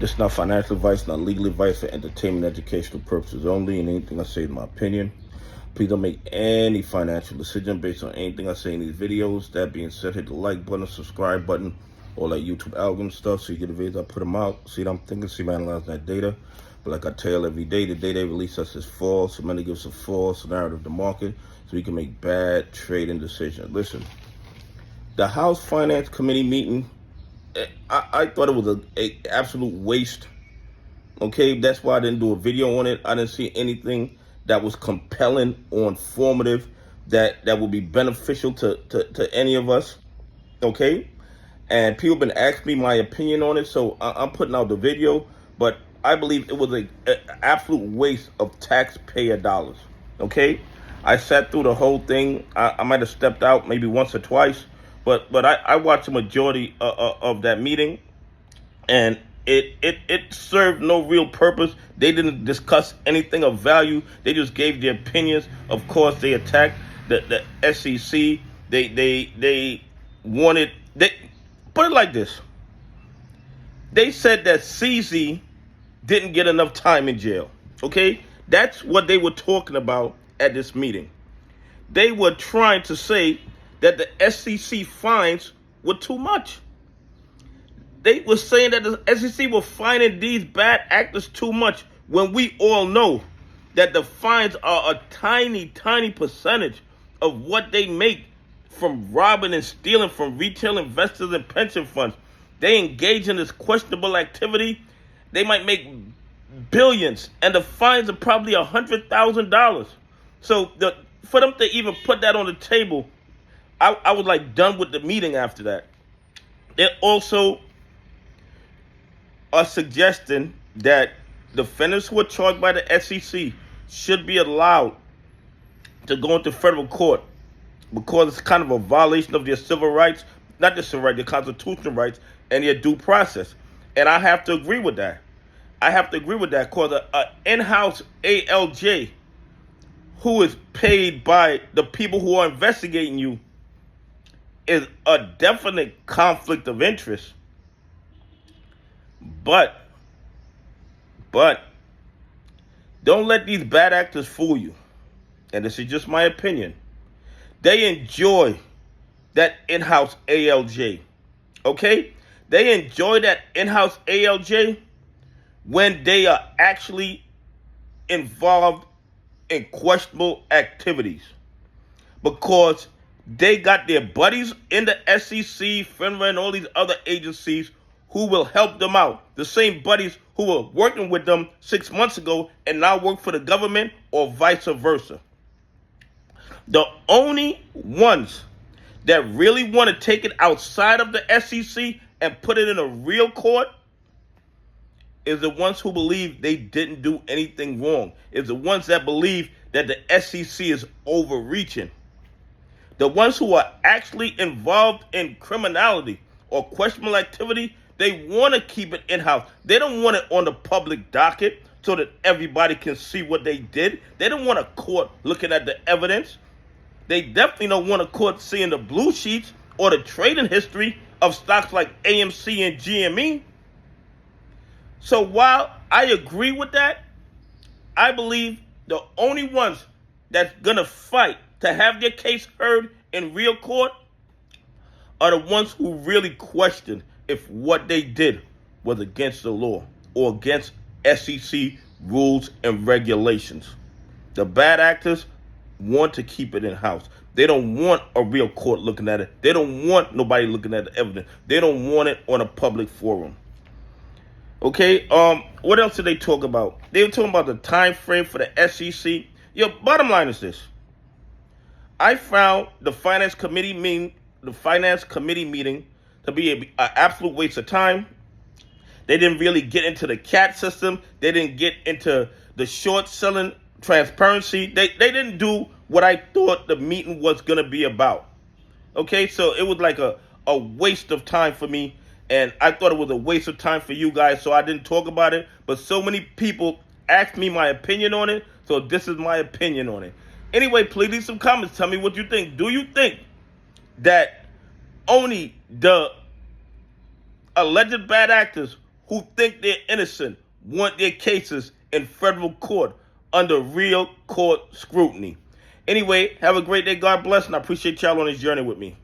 This is not financial advice, not legal advice, for entertainment, educational purposes only, and anything I say is my opinion. Please don't make any financial decision based on anything I say in these videos. That being said, hit the like button, subscribe button, all that YouTube algorithm stuff, so you get the videos I put them out. See what I'm thinking, see what I'm analyzing that data. But like I tell every day, the day they release us is false. So many give us a false narrative of the market, so we can make bad trading decisions. Listen, the House Finance Committee meeting, I thought it was an absolute waste. Okay, that's why I didn't do a video on it. I didn't see anything that was compelling or informative that would be beneficial to any of us. Okay, and people been asking me my opinion on it, so I'm putting out the video. But I believe it was an absolute waste of taxpayer dollars. Okay, I sat through the whole thing. I might have stepped out maybe once or twice. But I watched the majority of that meeting, and it served no real purpose. They didn't discuss anything of value. They just gave their opinions. Of course, they attacked the SEC. They wanted, put it like this. They said that CZ didn't get enough time in jail. Okay, that's what they were talking about at this meeting. They were trying to say that the SEC fines were too much. They were saying that the SEC were fining these bad actors too much, when we all know that the fines are a tiny, tiny percentage of what they make from robbing and stealing from retail investors and pension funds. They engage in this questionable activity. They might make billions, and the fines are probably $100,000. So for them to even put that on the table, I was like done with the meeting after that. They also are suggesting that defendants who are charged by the SEC should be allowed to go into federal court, because it's kind of a violation of their civil rights, not just civil rights, their constitutional rights and their due process. And I have to agree with that. I have to agree with that, because an in-house ALJ who is paid by the people who are investigating you is a definite conflict of interest. But don't let these bad actors fool you. And this is just my opinion. They enjoy that in-house ALJ. Okay? They enjoy that in-house ALJ when they are actually involved in questionable activities, because they got their buddies in the SEC, FINRA, and all these other agencies who will help them out. The same buddies who were working with them 6 months ago and now work for the government, or vice versa. The only ones that really want to take it outside of the SEC and put it in a real court is the ones who believe they didn't do anything wrong. Is the ones that believe that the SEC is overreaching. The ones who are actually involved in criminality or questionable activity, they want to keep it in-house. They don't want it on the public docket so that everybody can see what they did. They don't want a court looking at the evidence. They definitely don't want a court seeing the blue sheets or the trading history of stocks like AMC and GME. So while I agree with that, I believe the only ones that's going to fight to have their case heard in real court are the ones who really question if what they did was against the law or against SEC rules and regulations. The bad actors want to keep it in-house. They don't want a real court looking at it. They don't want nobody looking at the evidence. They don't want it on a public forum. Okay, what else did they talk about? They were talking about the time frame for the SEC. Bottom line is this. I found the finance committee meeting to be an absolute waste of time. They didn't really get into the CAT system. They didn't get into the short selling transparency. They didn't do what I thought the meeting was going to be about. Okay, so it was like a waste of time for me. And I thought it was a waste of time for you guys, so I didn't talk about it. But so many people asked me my opinion on it, so this is my opinion on it. Anyway, please leave some comments. Tell me what you think. Do you think that only the alleged bad actors who think they're innocent want their cases in federal court under real court scrutiny. Anyway, have a great day. God bless, and I appreciate y'all on this journey with me.